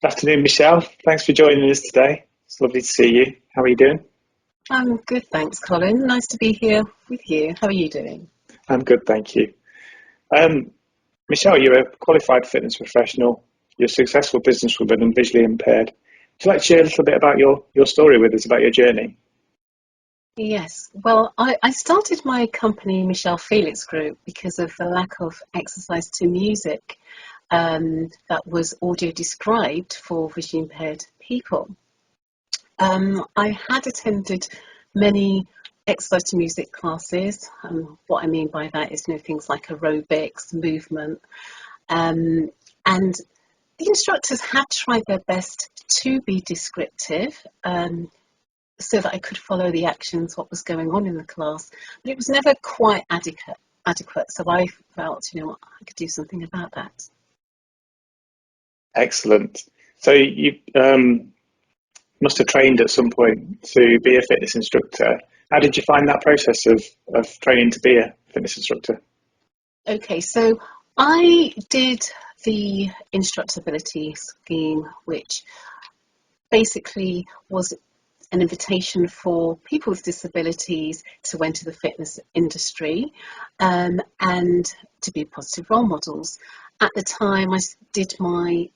Afternoon, Michelle. Thanks for joining us today. It's lovely to see you. How are you doing? I'm good, thanks, Colin. Nice to be here with you. How are you doing? I'm good, thank you. Michelle, you're a qualified fitness professional. You're a successful businesswoman and visually impaired. Would you like to share a little bit about your story with us, about your journey? Yes, well, I started my company, Michelle Felix Group, because of the lack of exercise to music that was audio described for visually impaired people. I had attended many exercise to music classes. What I mean by that is, things like aerobics, movement, and the instructors had tried their best to be descriptive, so that I could follow the actions, what was going on in the class, but it was never quite adequate. So I felt, I could do something about that. Excellent. So you must have trained at some point to be a fitness instructor. How did you find that process of training to be a fitness instructor? Okay, so I did the Instructability scheme, which basically was an invitation for people with disabilities to enter the fitness industry and to be positive role models. At the time, I did my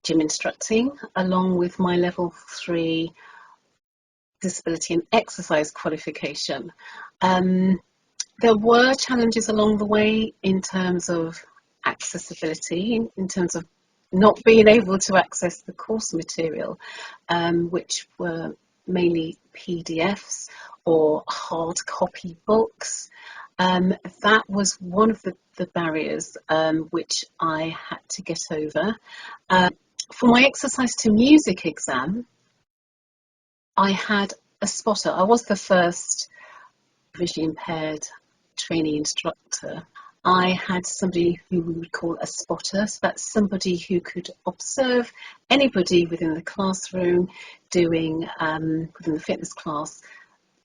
gym instructing along with my level 3 disability and exercise qualification. There were challenges along the way in terms of accessibility, in terms of not being able to access the course material, which were mainly PDFs or hard copy books. That was one of the barriers which I had to get over. For my exercise to music exam, I had a spotter. I was the first visually impaired trainee instructor. I had somebody who we would call a spotter, so that's somebody who could observe anybody within the classroom doing, within the fitness class,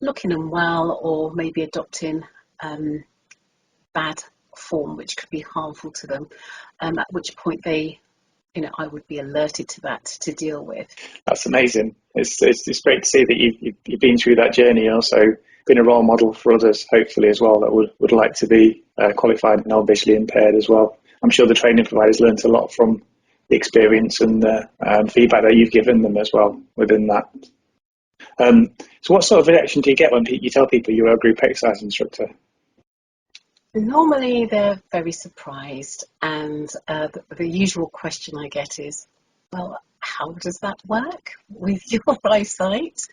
looking unwell or maybe adopting bad form which could be harmful to them, at which point I would be alerted to that to deal with. That's amazing. It's great to see that you've been through that journey, also been a role model for others, hopefully, as well, that would like to be qualified and visually impaired as well. I'm sure the training providers learnt a lot from the experience and the feedback that you've given them as well within that. So what sort of reaction do you get when you tell people you're a group exercise instructor? Normally they're very surprised, and the usual question I get is, well, how does that work with your eyesight?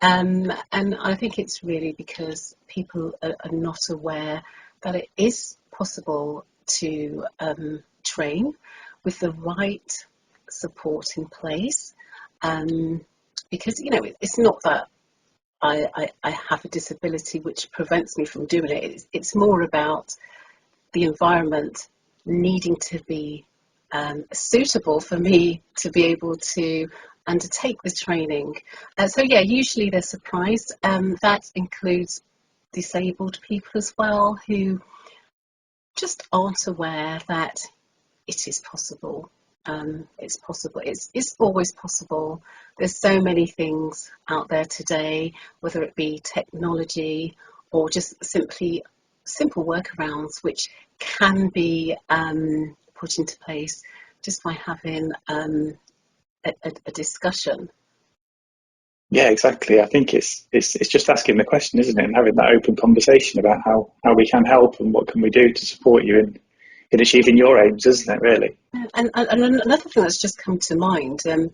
And I think it's really because people are not aware that it is possible to train with the right support in place, because it's not that I have a disability which prevents me from doing it. It's more about the environment needing to be suitable for me to be able to undertake the training. So yeah, usually they're surprised. That includes disabled people as well, who just aren't aware that it is possible. It's possible. It's always possible. There's so many things out there today, whether it be technology or just simple workarounds, which can be put into place just by having a discussion. Yeah, exactly. I think it's just asking the question, isn't it, and having that open conversation about how we can help and what can we do to support you in achieving your aims, isn't it, really? And another thing that's just come to mind, and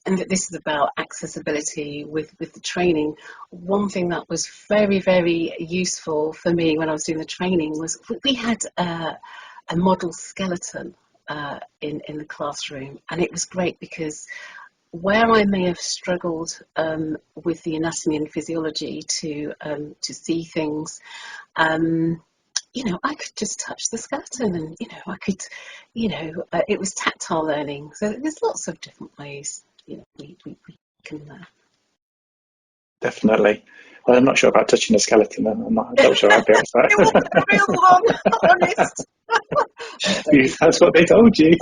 this is about accessibility with the training. One thing that was very, very useful for me when I was doing the training was we had a model skeleton in the classroom, and it was great because where I may have struggled with the anatomy and physiology to see things, I could just touch the skeleton, and I could, it was tactile learning. So there's lots of different ways we can. Definitely. Well, I'm not sure about touching a skeleton. I'm not sure I'd be able to. It wasn't a real one, honest. That's what they told you.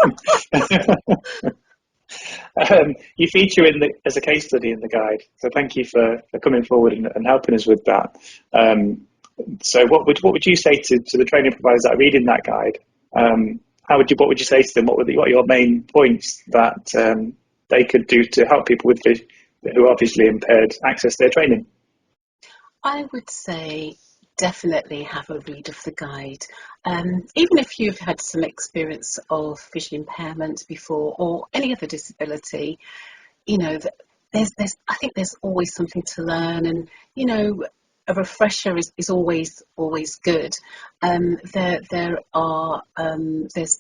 You feature as a case study in the guide, so thank you for coming forward and helping us with that. So what would you say to the training providers that are reading that guide? What would you say to them? What are your main points that they could do to help people who are visually impaired access their training? I would say definitely have a read of the guide. Even if you've had some experience of visual impairment before or any other disability, you know, I think there's always something to learn, and a refresher is always good. There's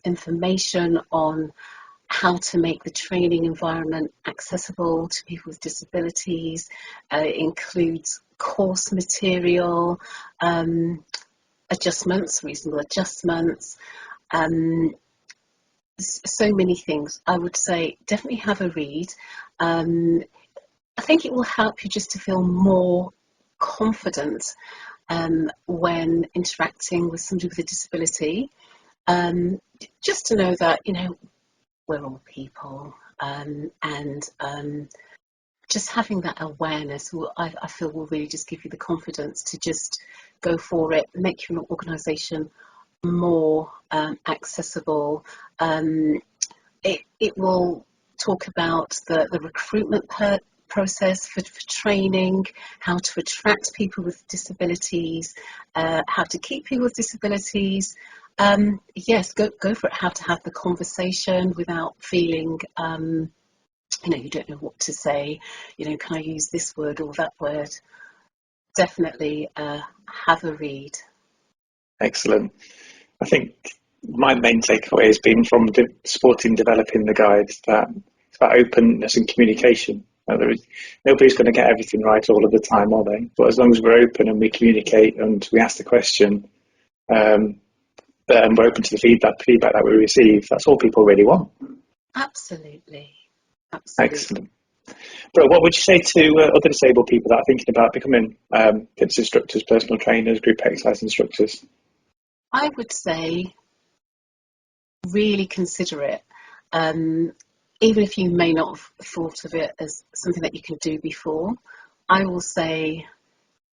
information on how to make the training environment accessible to people with disabilities. It includes course material, reasonable adjustments, so many things. I would say definitely have a read. I think it will help you just to feel more confident when interacting with somebody with a disability. Just to know that, we're all people, and just having that awareness, I feel, will really just give you the confidence to just go for it, make your organisation more accessible. It will talk about the recruitment process for training, how to attract people with disabilities, how to keep people with disabilities. Yes, go for it. How to have the conversation without feeling, you don't know what to say. Can I use this word or that word? Definitely have a read. Excellent. I think my main takeaway has been from supporting developing the guide that it's about openness and communication. Nobody's going to get everything right all of the time, are they? But as long as we're open and we communicate and we ask the question, and we're open to the feedback that we receive, that's all people really want. Absolutely. Excellent. Bro, what would you say to other disabled people that are thinking about becoming fitness instructors, personal trainers, group exercise instructors? I would say really consider it. Even if you may not have thought of it as something that you can do before, I will say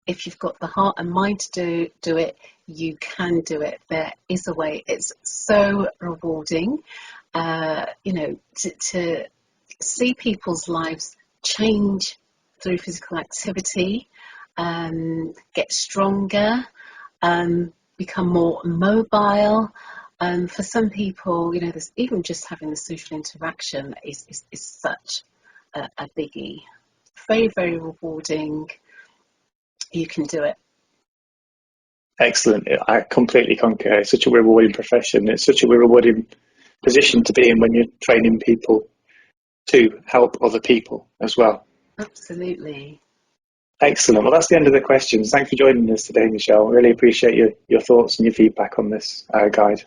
if you've got the heart and mind to do it, you can do it. There is a way. It's so rewarding, to see people's lives change through physical activity, get stronger, become more mobile. For some people, there's even just having the social interaction is such a biggie. Very, very rewarding. You can do it. Excellent. I completely concur. It's such a rewarding profession. It's such a rewarding position to be in when you're training people to help other people as well. Absolutely. Excellent. Well, that's the end of the questions. Thanks for joining us today, Michelle. Really appreciate your thoughts and your feedback on this guide.